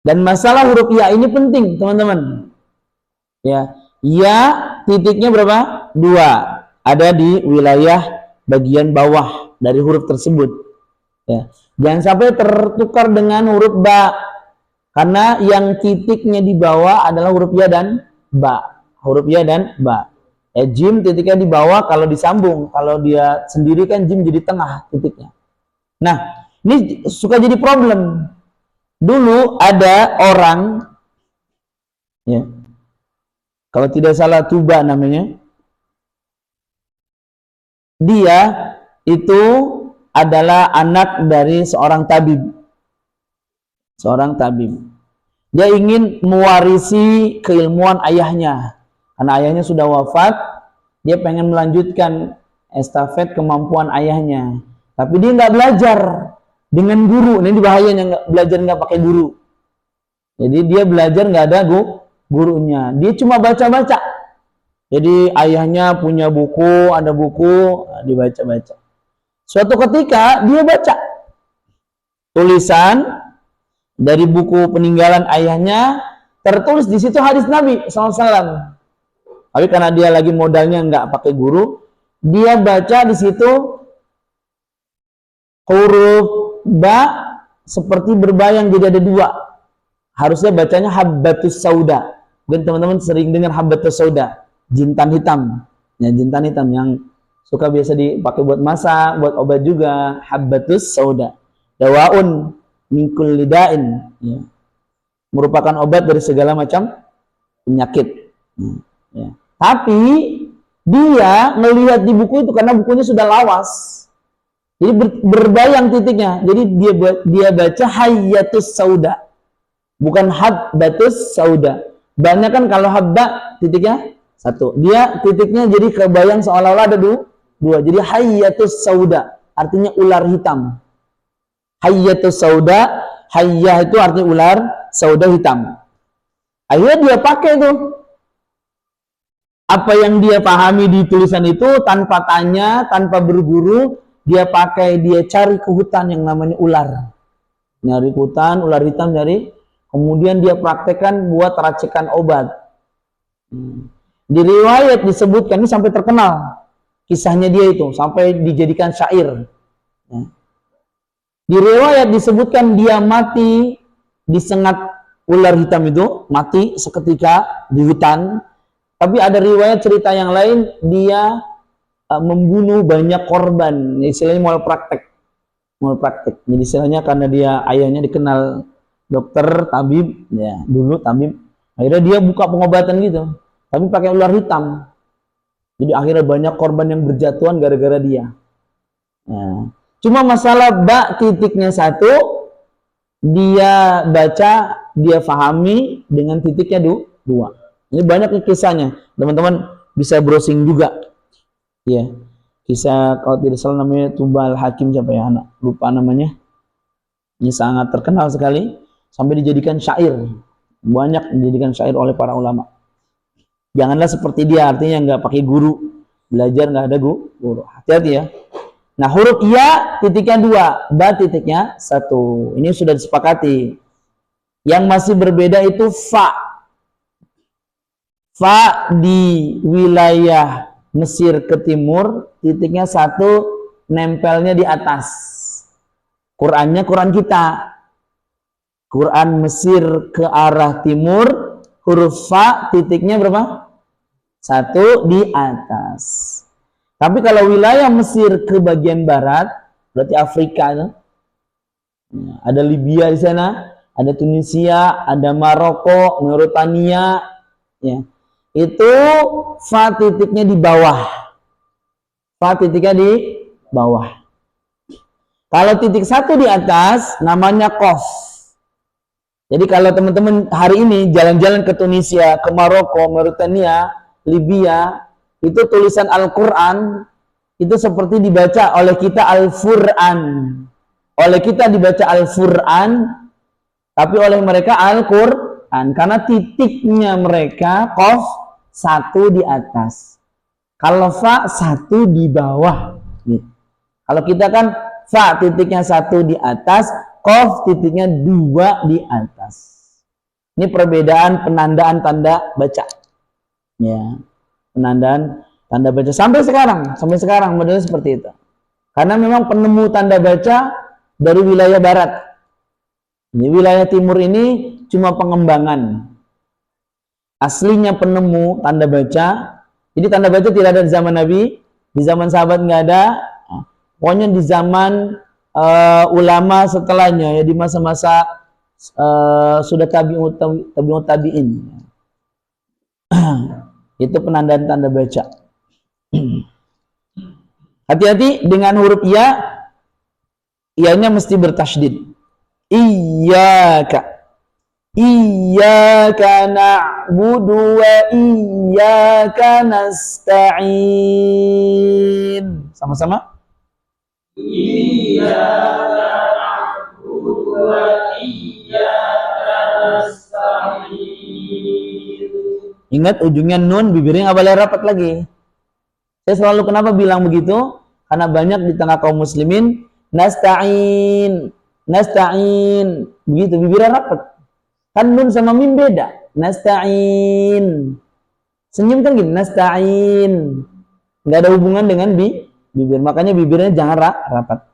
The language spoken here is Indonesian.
Dan masalah huruf ya ini penting, teman-teman. Ya, ya titiknya berapa? 2. Ada di wilayah bagian bawah dari huruf tersebut. Ya. Jangan sampai tertukar dengan huruf ba. Karena yang titiknya di bawah adalah huruf ya dan ba. Huruf ya dan ba. Jim titiknya di bawah kalau disambung. Kalau dia sendiri kan jim jadi tengah titiknya. Nah, ini suka jadi problem. Dulu ada orang, ya, kalau tidak salah Tuba namanya, dia itu adalah anak dari seorang tabib. Seorang tabib. Dia ingin mewarisi keilmuan ayahnya. Karena ayahnya sudah wafat, dia pengen melanjutkan estafet kemampuan ayahnya. Tapi dia nggak belajar dengan guru. Ini bahayanya, nggak belajar nggak pakai guru. Jadi dia belajar nggak ada gurunya. Dia cuma baca-baca. Jadi ayahnya punya buku, ada buku, dibaca-baca. Suatu ketika dia baca tulisan dari buku peninggalan ayahnya, tertulis di situ hadis Nabi SAW. Tapi karena dia lagi modalnya nggak pakai guru, dia baca di situ huruf ba seperti berbayang jadi ada 2. Harusnya bacanya habbatus sauda. Mungkin teman-teman sering dengar habbatus sauda, jintan hitam. Ya, jintan hitam yang suka biasa dipakai buat masak, buat obat juga. Habbatus sauda. Dawaun min kulli da'in. Ya. Merupakan obat dari segala macam penyakit. Ya. Tapi dia melihat di buku itu karena bukunya sudah lawas. Jadi berbayang titiknya. Jadi dia baca hayyatus sauda. Bukan habbatus sauda. Banyak kan kalau habba titiknya 1. Dia titiknya jadi kebayang seolah-olah ada 2. Jadi hayyatus sauda artinya ular hitam. Hayyatus sauda, hayyah itu artinya ular, sauda hitam. Akhirnya dia pakai itu. Apa yang dia pahami di tulisan itu tanpa tanya, tanpa berguru, dia pakai, dia cari ke hutan yang namanya ular. Nyari hutan, ular hitam nyari. Kemudian dia praktekkan buat racikan obat. Di riwayat disebutkan, ini sampai terkenal kisahnya dia itu, sampai dijadikan syair. Di riwayat disebutkan dia mati disengat ular hitam itu, mati seketika di hutan. Tapi ada riwayat cerita yang lain, dia membunuh banyak korban. Istilahnya mau praktek. Jadi istilahnya karena dia ayahnya dikenal dokter, tabib, ya dulu tabib. Akhirnya dia buka pengobatan gitu, tapi pakai ular hitam. Jadi akhirnya banyak korban yang berjatuhan gara-gara dia. Nah, cuma masalah ba titiknya 1, dia baca, dia fahami dengan titiknya 2. Ini banyak kisahnya, teman-teman bisa browsing juga. Ya, kisah kalau tidak salah namanya Tubal Hakim, siapa ya, anak lupa namanya. Ini sangat terkenal sekali, sampai dijadikan syair. Banyak dijadikan syair oleh para ulama. Janganlah seperti dia, artinya nggak pakai guru, belajar nggak ada guru. Hati-hati ya. Nah, huruf ya titiknya 2, ba titiknya 1. Ini sudah disepakati. Yang masih berbeda itu fa. Fa di wilayah Mesir ke timur, titiknya 1, nempelnya di atas. Qurannya Quran kita. Quran Mesir ke arah timur, huruf fa titiknya berapa? 1 di atas. Tapi kalau wilayah Mesir ke bagian barat, berarti Afrika, ada Libya di sana, ada Tunisia, ada Maroko, Mauritania, ya. Itu fa titiknya di bawah. Fa titiknya di bawah. Kalau titik 1 di atas, namanya qaf. Jadi kalau teman-teman hari ini jalan-jalan ke Tunisia, ke Maroko, Mauritania, Libya, itu tulisan Al-Quran itu seperti dibaca oleh kita Al-Fur'an. Oleh kita dibaca Al-Fur'an, tapi oleh mereka Al-Quran. Karena titiknya mereka qaf 1 di atas. Kalau fa 1 di bawah. Kalau kita kan fa titiknya 1 di atas, qaf titiknya 2 di atas. Ini perbedaan penandaan tanda baca. Ya, penandaan tanda baca sampai sekarang modelnya seperti itu. Karena memang penemu tanda baca dari wilayah barat. Ini wilayah timur ini cuma pengembangan. Aslinya penemu tanda baca, jadi tanda baca tidak ada di zaman Nabi, di zaman sahabat nggak ada. Pokoknya di zaman ulama setelahnya, ya di masa-masa sudah tabi'in. Itu penandaan tanda baca. Hati-hati dengan huruf ya, ianya mesti bertasydid. Iyyaka na'budu wa iyyaka nasta'in. Sama-sama. Iyyaka na'budu wa iyyaka nasta'in. Ingat ujungnya nun, bibirnya nggak boleh rapat lagi. Saya selalu kenapa bilang begitu? Karena banyak di tengah kaum muslimin nasta'in, begitu bibirnya rapat. Kan nun sama mim beda. Nasta'in. Senyum kan gini, nasta'in. Nggak ada hubungan dengan bibir. Makanya bibirnya jangan rapat.